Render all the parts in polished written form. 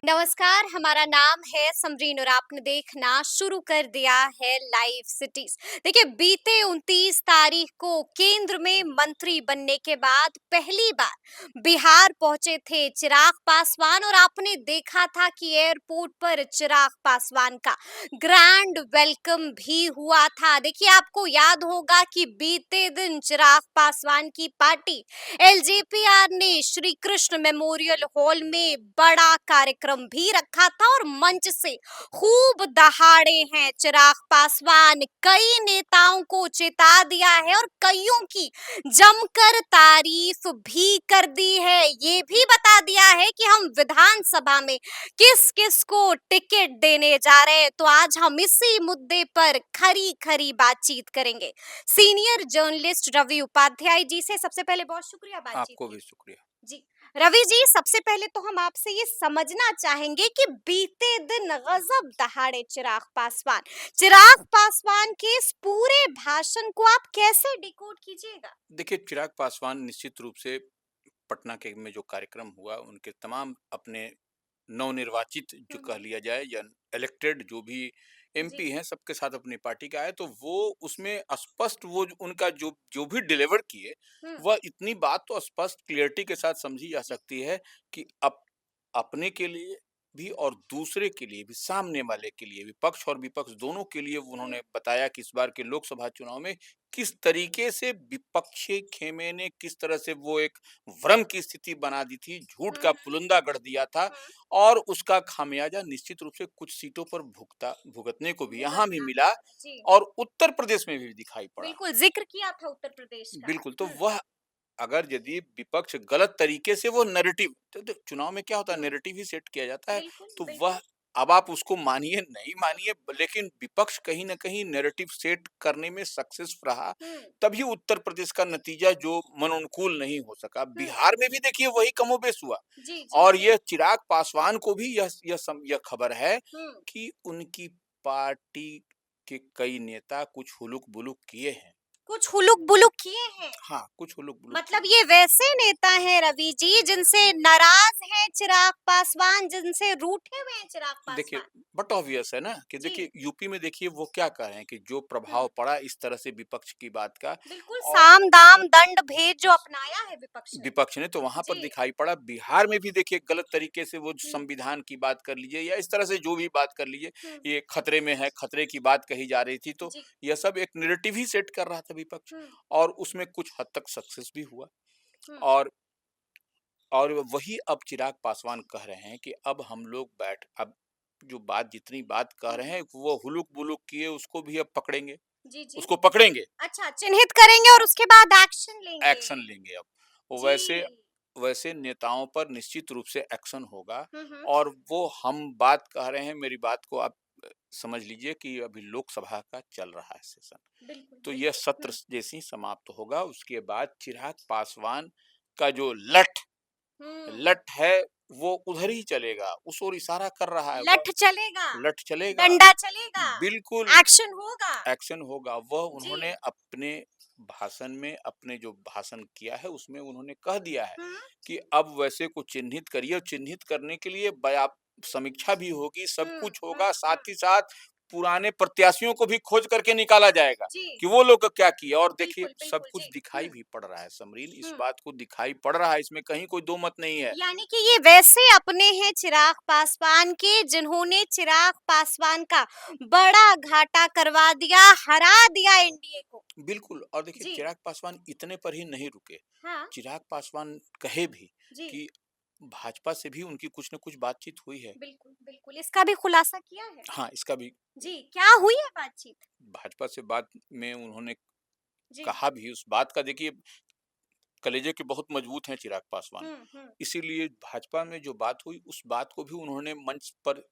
नमस्कार, हमारा नाम है समरीन और आपने देखना शुरू कर दिया है लाइव सिटीज। देखिए, बीते 29 तारीख को केंद्र में मंत्री बनने के बाद पहली बार बिहार पहुंचे थे चिराग पासवान और आपने देखा था कि एयरपोर्ट पर चिराग पासवान का ग्रैंड वेलकम भी हुआ था। देखिए, आपको याद होगा कि बीते दिन चिराग पासवान की पार्टी एलजेपीआर ने श्री कृष्ण मेमोरियल हॉल में बड़ा कार्यक्रम भी रखा था और मंच से खूब दहाड़े हैं चिराग पासवान। कई नेताओं को चेता दिया है और कईयों की जमकर तारीफ भी कर दी है। ये भी बता दिया है कि हम विधानसभा में किस किस को टिकट देने जा रहे हैं। तो आज हम इसी मुद्दे पर खरी खरी बातचीत करेंगे सीनियर जर्नलिस्ट रवि उपाध्याय जी से। सबसे पहले बहुत शुक्रिया बातचीत आपको के भी लिए। शुक्रिया। जी, रवि जी, सबसे पहले तो हम आपसे ये समझना चाहेंगे कि बीते दिन गजब दहाड़े चिराग पासवान के इस पूरे भाषण को आप कैसे डिकोड कीजिएगा? देखिए, चिराग पासवान निश्चित रूप से पटना के में जो कार्यक्रम हुआ, उनके तमाम अपने नवनिर्वाचित जो कह हम्म। लिया जाए या इलेक्टेड जो भी जी। एमपी हैं, सबके साथ अपनी पार्टी का आए, तो वो उसमें स्पष्ट वो उनका जो जो भी डिलीवर किए, हम्म। वह इतनी बात तो स्पष्ट क्लियरिटी के साथ समझी जा सकती है कि अपने के लिए भी और दूसरे के लिए भी, सामने वाले के लिए भी, पक्ष और विपक्ष दोनों के लिए उन्होंने बताया कि इस बार के लोकसभा चुनाव में किस तरीके से विपक्षी खेमे ने किस तरह से वो एक भ्रम की स्थिति बना दी थी, झूठ हम्म। का पुलिंदा गढ़ दिया था हम्म। और उसका खामियाजा निश्चित रूप से कुछ सीटों पर भुगतने को भी यहाँ भी भुगतना मिला पड़ा। जी। और उत्तर प्रदेश में भी दिखाई पड़ा। बिल्कुल जिक्र किया था उत्तर प्रदेश का। बिल्कुल, तो वह अगर यदि विपक्ष गलत तरीके से वो नैरेटिव, तो चुनाव में क्या होता है, हम्म। नैरेटिव ही सेट किया जाता है, बिल्कुल तो बिल्कुल। वह अब आप उसको मानिए नहीं मानिए, लेकिन विपक्ष कहीं ना कहीं नैरेटिव सेट करने में सक्सेस रहा, हम्म। तभी उत्तर प्रदेश का नतीजा जो मनोनुकूल नहीं हो सका। हम्म। बिहार में भी देखिए वही कमोबेश हुआ जी जी और जी। यह चिराग पासवान को भी यह खबर है हम्म। कि उनकी पार्टी के कई नेता कुछ हुलुक बुलुक किए हैं। कुछ हुलुक बुलुक किए हैं। हाँ, कुछ हुलुक बुलुक मतलब किए। ये वैसे नेता हैं रवि जी जिनसे नाराज हैं चिराग पासवान, जिनसे रूठे हुए हैं चिराग देखिए, पासवान। बट ऑब्वियस है ना कि जी। देखिए यूपी में देखिए वो क्या कह रहे हैं कि जो प्रभाव हम्म। पड़ा इस तरह से विपक्ष की बात का, बिल्कुल और साम दाम दंड भेद जो अपनाया है विपक्ष ने। विपक्ष ने तो वहां पर जी। दिखाई पड़ा। बिहार में भी देखिए गलत तरीके से वो हम्म। संविधान की बात कर लीजिए या इस तरह से जो भी बात कर लीजिए, हम्म। ये खतरे में है, खतरे की बात कही जा रही थी, तो जी। यह सब एक नैरेटिव ही सेट कर रहा था विपक्ष हम्म। और उसमें कुछ हद तक सक्सेस भी हुआ। हम्म। और वही अब चिराग पासवान कह रहे हैं कि अब हम लोग अब जो बात जितनी बात कह रहे हैं वो हुलुक बुलुक किए उसको भी अब पकड़ेंगे, जी जी। उसको पकड़ेंगे, अच्छा, चिन्हित करेंगे और उसके बाद एक्शन लेंगे। एक्शन लेंगे अब। वो जी। वैसे वैसे नेताओं पर निश्चित रूप से एक्शन होगा हम्म। और वो हम बात कह रहे हैं, मेरी बात को आप समझ लीजिए कि अभी लोकसभा का चल रहा है सेशन, बिल्कुल तो यह बिल्कुल। सत्र जैसे ही समाप्त होगा उसके बाद चिराग पासवान का जो लठ हम्म। लठ है वो उधर ही चलेगा, उस ओर इशारा कर रहा है वह। लठ चलेगा। लठ चलेगा, डंडा चलेगा। बिल्कुल एक्शन होगा। एक्शन होगा। वह जी। उन्होंने अपने भाषण में, अपने जो भाषण किया है उसमें उन्होंने कह दिया है हम्म। कि अब वैसे को चिन्हित करिए और चिन्हित करने के लिए समीक्षा भी होगी, सब कुछ होगा, साथ ही साथ पुराने प्रत्याशियों को भी खोज करके निकाला जाएगा जी। कि वो लोग क्या किया। और देखिए बिल्कुल सब बिल्कुल। कुछ जी। दिखाई भी पड़ रहा है समरीन, इस हम्म। बात को दिखाई पड़ रहा है, इसमें कहीं कोई दो मत नहीं है। यानी कि ये वैसे अपने हैं चिराग पासवान के जिन्होंने चिराग पासवान का बड़ा घाटा करवा दिया, हरा दिया एनडीए को। बिल्कुल, और देखिए जी। चिराग पासवान इतने पर ही नहीं रुके। हाँ। चिराग पासवान कहे भी जी। कि भाजपा से भी उनकी कुछ न कुछ बातचीत हुई है। बिल्कुल बिल्कुल, इसका भी खुलासा किया है। हाँ, इसका भी जी, क्या हुई है बातचीत? भाजपा से बात में उन्होंने जी। कहा भी, उस बात का देखिए कलेजे के बहुत मजबूत हैं चिराग पासवान। हम्म। इसीलिए भाजपा में जो बात हुई उस बात को भी उन्होंने मंच पर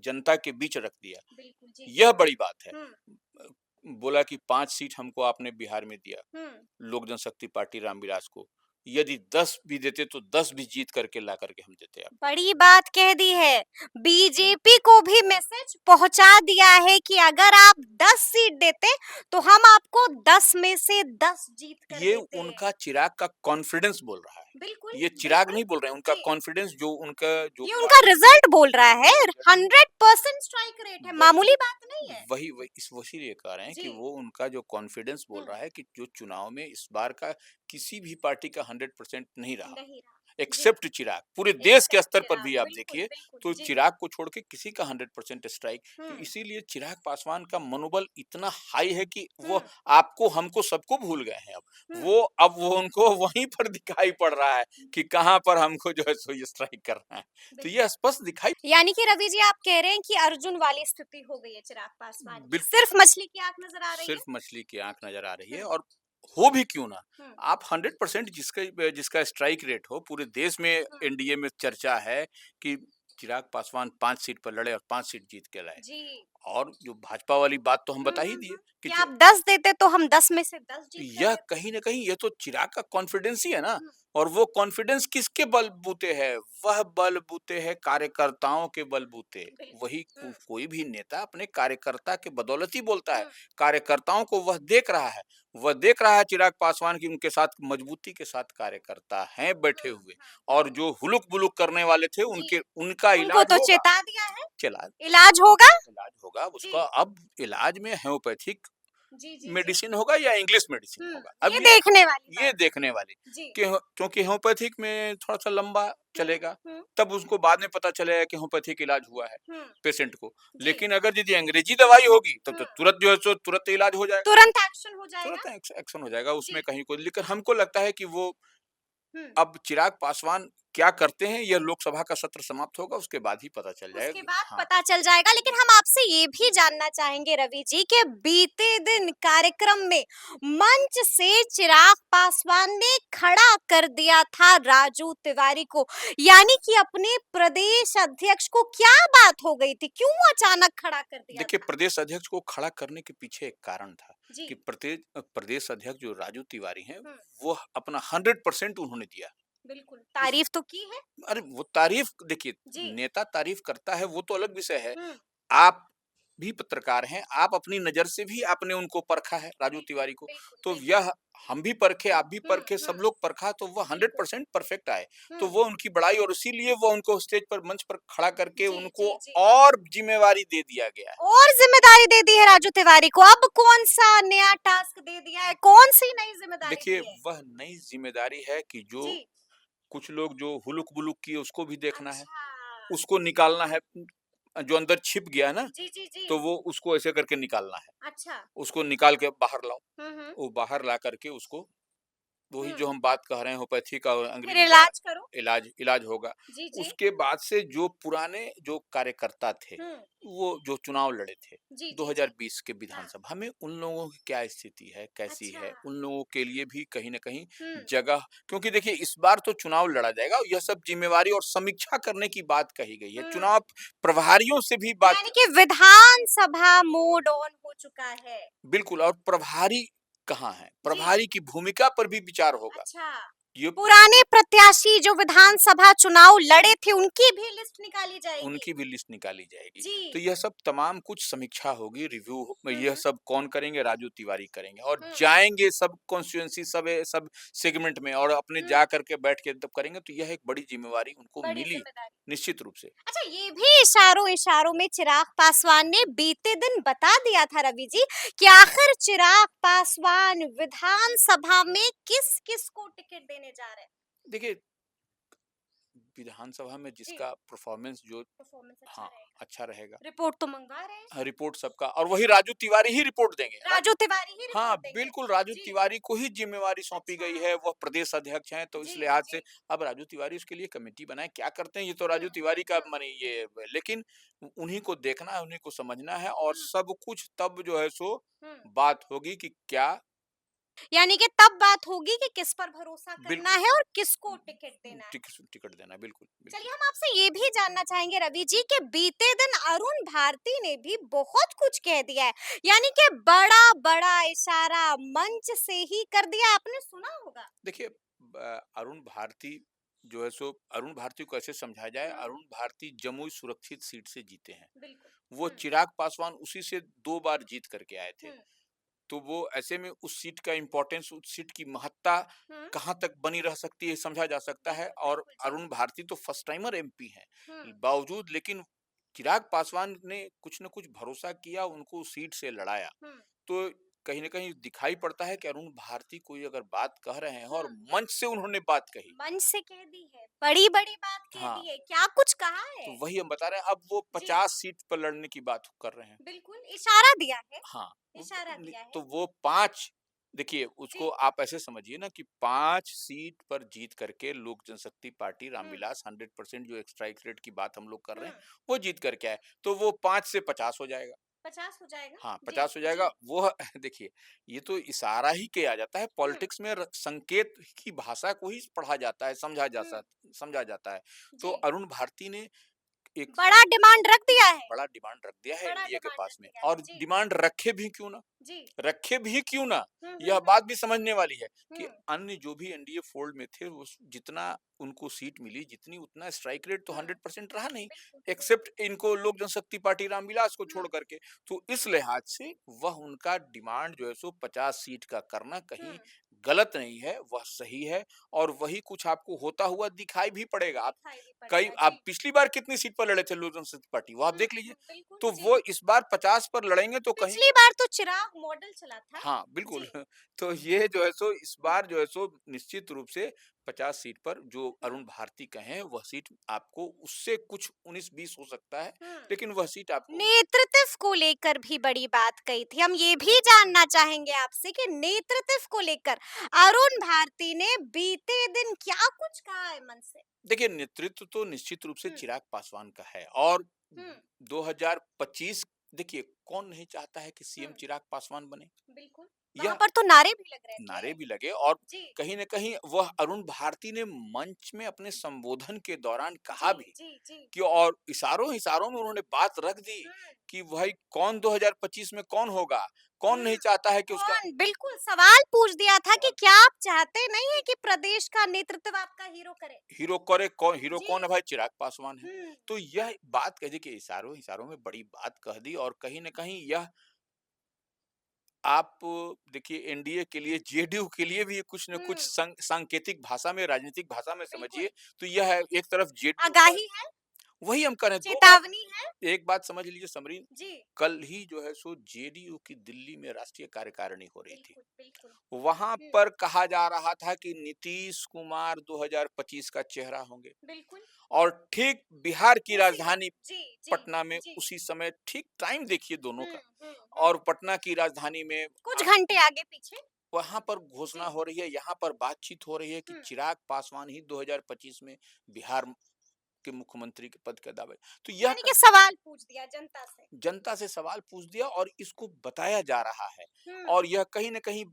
जनता के बीच रख दिया। बिल्कुल। जी। यह बड़ी बात है। हम्म। बोला कि 5 सीट हमको आपने बिहार में दिया, हम्म। लोक जनशक्ति पार्टी रामविलास को। यदि 10 भी देते तो 10 भी जीत करके ला करके हम देते आपको। बड़ी बात कह दी है। बीजेपी को भी मैसेज पहुंचा दिया है कि अगर आप 10 सीट देते तो हम आपको 10 में से 10 जीत कर ये देते। उनका चिराग का कॉन्फिडेंस बोल रहा है। बिल्कुल, ये चिराग बिल्कुल। नहीं बोल रहे हैं, उनका जी। कॉन्फिडेंस जो उनका जो ये उनका रिजल्ट बोल रहा है। रिजल्ट 100% स्ट्राइक रेट है, वही मामूली बात नहीं है। वही इसीलिए कह रहे हैं कि जी। वो उनका जो कॉन्फिडेंस बोल रहा है कि जो चुनाव में इस बार का किसी भी पार्टी का 100% नहीं रहा, नहीं रहा। जी। एक्सेप्ट चिराग। पूरे देश के एक्सेप्ट स्तर पर चिराग, भी आप बिल्कुल, देखिए बिल्कुल। तो जी। चिराग को छोड़ के किसी का 100% स्ट्राइक। तो हुँ, इसीलिए चिराग पासवान का मनोबल इतना हाई है कि वो हुँ, आपको हमको सबको भूल गए हैं अब। हुँ। वो उनको वहीं पर दिखाई पड़ रहा है कि कहाँ पर हमको जो है सो ये स्ट्राइक करना है। तो ये बिल्कुल। स्पष्ट दिखाई यानी कि रवि जी आप कह रहे हैं कि अर्जुन वाली स्थिति हो गई है चिराग पासवान की। बिल्कुल सिर्फ मछली की आँख नज़र आ रही है? सिर्फ मछली की आंख नजर आ रही है। हुँ, और हो भी क्यों ना, हुँ, आप 100% जिसका जिसका स्ट्राइक रेट हो, पूरे देश में हुँ। एनडीए में चर्चा है कि चिराग पासवान 5 सीट पर लड़े और 5 सीट जीत के लाए। जी। और जो भाजपा वाली बात तो हम हुँ, बता ही हुँ, दिए हुँ। कि कि आप 10 देते तो हम 10 में से 10 जीत कर यह देते। कहीं न कहीं ये तो चिराग का कॉन्फिडेंस ही है ना। हुँ, और वो कॉन्फिडेंस किसके बलबूते है? वह बलबूते है कार्यकर्ताओं के बलबूते। बिल्कुल। वही हुँ, कोई भी नेता अपने कार्यकर्ता के बदौलत ही बोलता है। हुँ, कार्यकर्ताओं को वह देख रहा है। वह देख रहा है चिराग पासवान की उनके साथ मजबूती के साथ कार्यकर्ता हैं बैठे हुँ, हुए। हुँ, और हुँ। जो हुलुक-बुलुक करने वाले थे जी, उनके उनका उनको इलाज तो होगा। चेता दिया है, चला इलाज होगा? इलाज होगा जी। उसका। अब इलाज में होम्योपैथिक जी, जी, जी। मेडिसिन होगा या इंग्लिश मेडिसिन हुँ, होगा, ये अब देखने वाली ये बात है। देखने वाली। जी। क्योंकि होम्योपैथिक में थोड़ा सा लंबा हुँ, चलेगा, हुँ, तब उसको बाद में पता चलेगा कि होम्योपैथिक इलाज हुआ है हुँ। पेशेंट को। जी। लेकिन अगर यदि अंग्रेजी दवाई होगी तब तो हुँ, तुरंत जो है सो तुरंत इलाज हो जाएगा। तुरंत एक्शन हो जाएगा? तुरंत एक्शन हो जाएगा उसमें जी। कहीं कोई। लेकिन हमको लगता है कि वो हुँ। अब चिराग पासवान क्या करते हैं, यह लोकसभा का सत्र समाप्त होगा उसके बाद ही पता चल उसके जाएगा। बाद हाँ। पता चल जाएगा। लेकिन हम आपसे ये भी जानना चाहेंगे रवि जी कि बीते दिन कार्यक्रम में मंच से चिराग पासवान ने खड़ा कर दिया था राजू तिवारी को। यानी कि अपने प्रदेश अध्यक्ष को क्या बात हो गई थी, क्यों अचानक खड़ा कर दिया देखिए, था? प्रदेश अध्यक्ष को खड़ा करने के पीछे एक कारण था जी। कि प्रदेश अध्यक्ष जो राजू तिवारी हैं, हम्म, वो अपना 100% उन्होंने दिया। बिल्कुल इस तारीफ तो की है। अरे वो तारीफ देखिए, जी। नेता तारीफ करता है वो तो अलग विषय है। हम्म, आप भी पत्रकार हैं, आप अपनी नज़र से भी आपने उनको परखा है राजू बिल्कुल तिवारी को। बिल्कुल तो बिल्कुल। यह हम भी परखे, आप भी परखे, सब हम्म, लोग परखा तो वो बिल्कुल। 100% परफेक्ट आए। तो हम्म, वो उनकी बड़ाई और इसीलिए वो उनको स्टेज पर मंच पर खड़ा करके जी उनको जी जी। और ज़िम्मेवारी दे दिया गया है। और जिम्मेदारी दे दी है राजू तिवारी को। अब कौन सा नया टास्क दे दिया है, कौन सी नई जिम्मेदारी देखिए, दी है? वह नई ज़िम्मेदारी है कि जो जी। कुछ लोग जो हुलुक-बुलुक किए उसको भी देखना है, अच्छा। उसको निकालना है। जो अंदर छिप गया ना, जी जी जी। तो वो उसको ऐसे करके निकालना है। अच्छा। उसको निकाल के बाहर लाओ। हम्म। वो बाहर ला करके उसको वही हम्म। जो हम बात कह रहे हैं होम्योपैथिक और फिर अंग्रेजी दवा इलाज करो। इलाज इलाज होगा। जी जी। उसके बाद से जो पुराने जो कार्यकर्ता थे, हम्म। वो जो चुनाव लड़े थे जी जी जी। 2020 के हाँ। विधानसभा में, उन लोगों की क्या स्थिति है, कैसी अच्छा। है, उन लोगों के लिए भी कहीं न कहीं हम्म। जगह। क्योंकि देखिए इस बार तो चुनाव लड़ा जाएगा और यह सब ज़िम्मेवारी और समीक्षा करने की बात कही गई है। हम्म। चुनाव प्रभारियों से भी बात यानी कि विधानसभा मोड ऑन हो चुका है। बिल्कुल। और प्रभारी कहाँ हैं? जी। प्रभारी की भूमिका पर भी विचार होगा। अच्छा। ये पुराने प्रत्याशी जो विधानसभा चुनाव लड़े थे उनकी भी लिस्ट निकाली जाएगी। उनकी भी लिस्ट निकाली जाएगी। जी। तो यह सब तमाम कुछ समीक्षा होगी, यह हम्म। सब कौन करेंगे? राजू तिवारी करेंगे और हम्म। जाएँगे सब कॉन्स्टिट्यूएंसी सब सेगमेंट में और अपने हम्म। जा कर के बैठ के तब करेंगे। तो यह एक बड़ी ज़िम्मेवारी उनको बड़ी मिली, जिम्मेदारी। निश्चित रूप से। अच्छा, ये भी इशारों इशारों में चिराग पासवान ने बीते दिन बता दिया था रवि जी कि आखिर चिराग पासवान विधानसभा में किस किस को टिकट देने जा रहे हैं। देखिए, विधानसभा में जी। जिसका परफॉर्मेंस जो परफॉर्मेंस अच्छा हाँ, रहेगा। अच्छा रहेगा। रिपोर्ट तो मंगवा रहे हैं। रिपोर्ट सबका और वही राजू तिवारी ही रिपोर्ट देंगे। राजू तिवारी ही हाँ, रिपोर्ट देंगे। बिल्कुल राजू जी। तिवारी को ही ज़िम्मेवारी सौंपी अच्छा। गई है, वह प्रदेश अध्यक्ष हैं, तो इस जी लिहाज जी। से अब राजू तिवारी उसके लिए कमेटी बनाएँ, क्या करते हैं ये तो राजू हम्म। तिवारी का हम्म। माने ये। लेकिन उन्हीं को देखना है, उन्हीं को समझना है और हम्म। सब कुछ तब जो है सो हम्म। बात होगी कि क्या यानी कि तब बात होगी कि किस पर भरोसा करना बिल्कुल है और किसको टिकट देना है। टिकट देना बिल्कुल, चलिए बिल्कुल। हम आपसे ये भी जानना चाहेंगे रवि जी कि बीते दिन अरुण भारती ने भी बहुत कुछ कह दिया है। यानी कि बड़ा बड़ा इशारा मंच से ही कर दिया, आपने सुना होगा। देखिए, अरुण भारती जो है सो अरुण भारती को कैसे समझा जाए, हुँ, अरुण भारती जमुई सुरक्षित सीट से जीते हैं। बिल्कुल। वो हुँ, चिराग पासवान उसी से 2 बार जीत करके आए थे। हुँ, तो वो ऐसे में उस सीट का इम्पोर्टेंस, उस सीट की महत्ता हुँ, कहाँ तक बनी रह सकती है समझा जा सकता है। बिल्कुल, और बिल्कुल, जी। अरुण भारती तो फर्स्ट टाइमर एमपी हैं। हुँ, बावजूद लेकिन चिराग पासवान ने कुछ न कुछ भरोसा किया, उनको उस सीट से लड़ाया। हुँ, तो कहीं न कहीं दिखाई पड़ता है कि अरुण भारती कोई अगर बात कह रहे हैं और हुँ। मंच से उन्होंने बात कही। मंच से कह दी है, बड़ी-बड़ी बात कह हाँ, दी है, क्या कुछ कहा तो है? वही हम बता रहे हैं, अब वो जी, 50 सीट पर लड़ने की बात कर रहे हैं। बिल्कुल, इशारा दिया है, हाँ, इशारा दिया है। तो वो 5, देखिए जी, उसको आप ऐसे समझिए ना कि 5 सीट पर जीत करके लोक जनशक्ति पार्टी हुँ, रामविलास 100% जो स्ट्राइक रेट की बात हम लोग कर रहे हुँ, हैं, वो जीत करके आए। तो वो 5 से 50 हो जाएगा। 50 हो जाएगा? हाँ, जी, 50 हो जाएगा। जी, वो देखिए, ये तो इशारा ही किया जाता है, हुँ, पॉलिटिक्स में संकेत की भाषा को ही पढ़ा जाता है, हुँ, समझा जाता है। तो जी, अरुण भारती ने एक बड़ा डिमांड रख दिया है, बड़ा डिमांड रख दिया है बड़ा एनडीए के डिमांड रख पास में, दिया है, और जी, डिमांड रखे भी क्यों ना, जी, रखे भी क्यों ना, हुँ, हुँ, यह हुँ, बात भी समझने वाली है कि हुँ, अन्य जो भी एनडीए फोल्ड में थे, वो जितना उनको सीट मिली, जितनी उतना स्ट्राइक रेट तो हुँ, 100% रहा नहीं, बिल्कुल, बिल्कुल, एक्सेप्ट इनको लोक जनशक्ति पार्टी रामविलास को हुँ, छोड़ करके। तो इस लिहाज से वह उनका डिमांड जो है सो 50 सीट का करना हुँ, कहीं गलत नहीं है, वह सही है। और वही कुछ आपको होता हुआ दिखाई भी पड़ेगा। आप दिखाई भी कई पड़ेगा, आप जी, पिछली बार कितनी सीट पर लड़े थे लोक जनशक्ति पार्टी, वो आप देख लीजिए। बिल्कुल, तो जी। वो इस बार 50 पर लड़ेंगे तो कहीं, पिछली बार तो चिराग मॉडल चला था। हाँ, बिल्कुल। जी, तो ये जो है सो इस हुँ, बार जो है सो निश्चित रूप से 50 सीट पर जो हुँ, अरुण भारती कहें, वह सीट आपको उससे कुछ 19-20 हो सकता है, हुँ। लेकिन वह सीट आपको। नेतृत्व को लेकर भी बड़ी बात कही थी। हम ये भी जानना चाहेंगे आपसे कि नेतृत्व को लेकर अरुण भारती ने बीते दिन क्या कुछ कहा है मन से? देखिए, नेतृत्व तो निश्चित रूप से हुँ, चिराग पासवान का है। और हुँ, 2025, देखिए कौन नहीं चाहता है कि हुँ, सीएम चिराग पासवान बने। बिल्कुल। वहाँ यह पर तो नारे भी लग रहे नारे थे। भी लगे, और जी, कहीं न कहीं वह अरुण भारती ने मंच में अपने संबोधन के दौरान जी, कहा भी जी, जी। कि, और इशारों-इशारों में उन्होंने बात रख दी हुँ, कि भाई कौन 2025 में कौन होगा? कौन हुँ। नहीं चाहता है कि उसका कौन बिल्कुल सवाल पूछ दिया था कि सवाल क्या आप चाहते नहीं हैं कि प्रदेश का नेतृत्व आपका हीरो करे? हीरो जी। कौन है भाई? चिराग पासवान है। हुँ, तो यह बात कह दी कि इशारों-इशारों में बड़ी बात कह दी, और कहीं न कहीं यह आप देखिए एनडीए के लिए, जेडीयू के लिए भी कुछ न कुछ हुँ, सांकेतिक भाषा में, राजनीतिक भाषा में बिल्कुल। समझिए, तो यह है एक तरफ जेडीयू का, आगाही है, वही हम कह रहे हैं 2 बात। चेतावनी है। एक बात समझ लीजिए समरीन, जी, कल ही जो है सो जेडीयू की दिल्ली में राष्ट्रीय कार्यकारिणी हो रही थी। बिल्कुल, बिल्कुल। वहां हुँ, पर कहा जा रहा था कि नीतीश कुमार 2025 का चेहरा होंगे। बिल्कुल, और ठीक बिहार की उसी वक़्त राजधानी जी, जी, पटना में जी। उसी समय, ठीक टाइम देखिए दोनों हुँ, का, हुँ, हुँ। और पटना की राजधानी में कुछ घंटे आगे-पीछे। वहां पर घोषणा जी, हो रही है, यहाँ पर बातचीत हो रही है कि हुँ। चिराग पासवान ही 2025 में बिहार के मुख्यमंत्री के पद के दावे। तो यह यानी कि सवाल पूछ दिया जनता से। जनता से सवाल पूछ दिया और इसको बताया जा रहा है। हुँ, और यह कहीं न कहीं,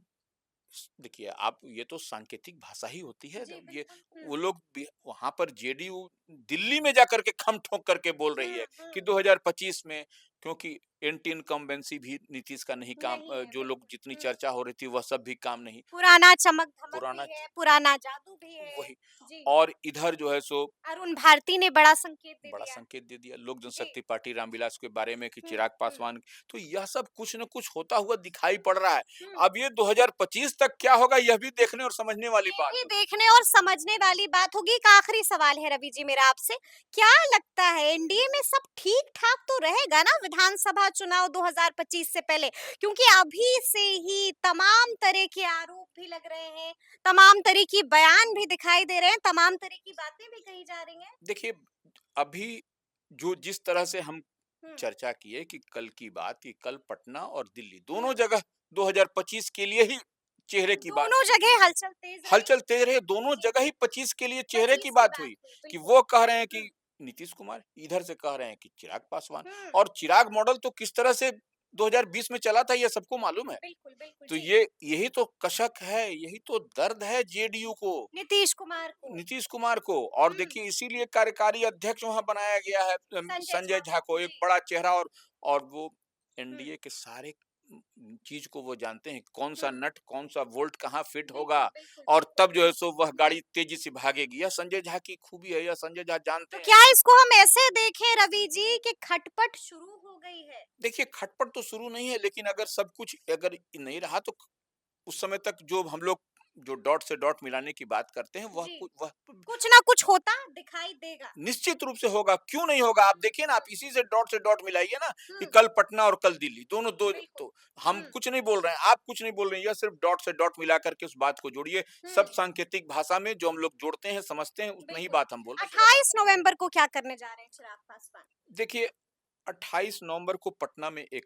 देखिए आप, ये तो सांकेतिक भाषा ही होती है। जी, ये बिल्कुल। हुँ, वो लोग वहां पर जेडीयू दिल्ली में जाकर के खम ठोक करके बोल रही हुँ, है हुँ। कि 2025 में, क्योंकि एंटी इनकम्बेंसी भी नीतीश का नहीं काम, नहीं है, जो लोग बिल्कुल। जितनी हुँ। चर्चा हो रही थी वह सब भी काम नहीं। पुराना चमक-धमक भी पुराना, है, पुराना जादू भी है। वही, जी, और इधर जो है सो अरुण भारती ने बड़ा संकेत दे बड़ा दिया। संकेत दे दिया लोक जी। जनशक्ति पार्टी रामविलास के बारे में कि हुँ, चिराग हुँ, पासवान। तो यह सब कुछ न कुछ होता हुआ दिखाई पड़ रहा है। हुँ। अब ये 2025 तक क्या होगा, यह भी देखने और समझने वाली ये बात भी होगी। देखने और समझने वाली बात होगी। एक आखिरी सवाल है रवि जी मेरा आपसे, क्या लगता है एनडीए में सब ठीक-ठाक तो रहेगा ना विधानसभा चुनाव 2025 से पहले? क्योंकि अभी से ही तमाम तरह के आरोप भी लग रहे हैं, तमाम तरह की बयान भी दिखाई दे रहे हैं, तमाम तरह की बातें भी कही जा रही हैं। देखिए, अभी जो जिस तरह से हम हुँ, चर्चा किए कि कल की बात, कि कल पटना और दिल्ली हुँ। दोनों जगह 2025 के लिए ही चेहरे की बात, दोनों जगह हलचल तेज रही। हलचल तेज रही, दोनों जी, जगह ही 25 के लिए चेहरे की 25 की बात बात हुई। हुई, कि बिल्कुल। वो कह रहे हैं हुँ, कि नीतीश कुमार, इधर से कह रहे हैं कि चिराग पासवान। हुँ। और चिराग मॉडल तो किस तरह से 2020 में चला था, यह सबको मालूम है। बिल्कुल, बिल्कुल, तो जी। ये यही तो कशक है, यही तो दर्द है जेडीयू को, नीतीश कुमार को। नीतीश कुमार को। और हुँ, देखिए इसीलिए कार्यकारी अध्यक्ष वहां बनाया गया है संजय संजय झा झा को। को, एक जी। बड़ा चेहरा। और वो हुँ, एनडीए के सारे चीज को वो जानते हैं, कौन सा हम्म, नट कौन सा बोल्ट कहाँ फिट होगा, बिल्कुल बिल्कुल। और तब जो है सो वह गाड़ी तेजी से भागेगी। यह संजय झा की खूबी है, यह संजय झा जानते तो हैं। क्या इसको हम ऐसे देखें रवि जी कि खटपट शुरू हो गई है? देखिए, खटपट तो शुरू नहीं है, लेकिन अगर सब कुछ अगर नहीं रहा तो उस समय तक जो हम लोग जो डॉट से डॉट मिलाने की बात करते हैं, जी, वह कुछ ना कुछ होता दिखाई देगा। निश्चित रूप से होगा, क्यों नहीं होगा? आप देखिए ना, आप इसी से डॉट मिलाइए ना, कि हम्म, कल पटना और कल दिल्ली, दोनों दो, बिल्कुल। तो हम हम्म, कुछ नहीं बोल रहे हैं, आप कुछ नहीं बोल रहे हैं, यह सिर्फ डॉट से डॉट मिला करके उस बात को जोड़िए, हम्म, सब सांकेतिक भाषा में जो हम लोग जोड़ते हैं, समझते हैं, उतना ही बिल्कुल। बात हम बोल रहे हैं, सीधा-सा। 28 नवंबर को क्या करने जा रहे हैं चिराग पासवान? देखिए, 28 नवंबर को पटना में एक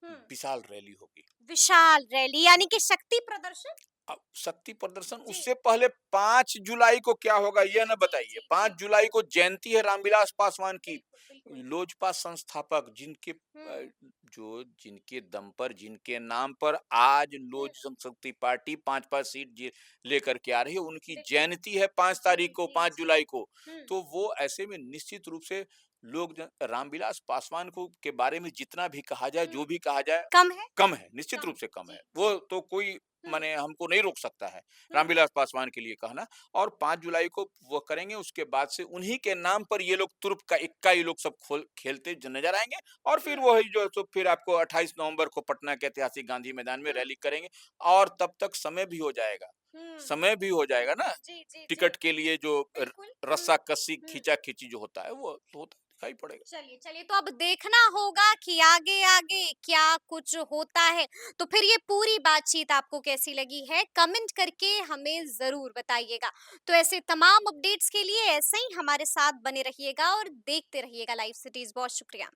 हम्म, विशाल रैली होगी। विशाल रैली यानी कि शक्ति प्रदर्शन? अब शक्ति प्रदर्शन, जी, उससे पहले 5 जुलाई को क्या होगा यह ना जी, बताइए। जी, 5 जी। जुलाई को जयंती है रामविलास पासवान की। बिल्कुल, बिल्कुल। लोजपा संस्थापक जिनके हुँ, जिनके दम पर, जिनके नाम पर आज हुँ, लोज जनशक्ति पार्टी 5-5 सीट लेकर के आ रही है, उनकी बिल्कुल। जयंती है 5 तारीख जी, को, जी, 5 जी। जुलाई को। हुँ, तो वो ऐसे में निश्चित रूप से लोग रामविलास पासवान को के बारे में जितना भी कहा जाए, हुँ, जो भी कहा जाए, कम है? कम है, निश्चित कम रूप है। से कम है। जी, वो जी। तो कोई हुँ, माने हमको नहीं रोक सकता है हुँ, रामविलास पासवान के लिए कहना। और 5 जुलाई को वो करेंगे, उसके बाद से उन्हीं के नाम पर ये लोग तुर्क का इक्का ये लोग सब खोल खेलते नजर आएंगे। और फिर हुँ, वही जो तो फिर आपको 28 नवंबर को पटना के ऐतिहासिक गांधी मैदान में हुँ, रैली करेंगे। और तब तक समय भी हो जाएगा, हुँ। समय भी हो जाएगा ना, जी, जी, जी। टिकट के लिए जो बिल्कुल। हुँ, रस्सा कसी हुँ। खींचा खींची जो होता है वो तो होता दिखाई पड़ेगा। चलिए, चलिए तो अब देखना होगा कि आगे-आगे क्या कुछ होता है। तो फिर ये पूरी बातचीत आपको कैसी लगी है? कमेंट करके हमें ज़रूर बताइएगा। तो ऐसे तमाम अपडेट्स के लिए ऐसे ही हमारे साथ बने रहिएगा और देखते रहिएगा लाइव सिटीज़। बहुत शुक्रिया।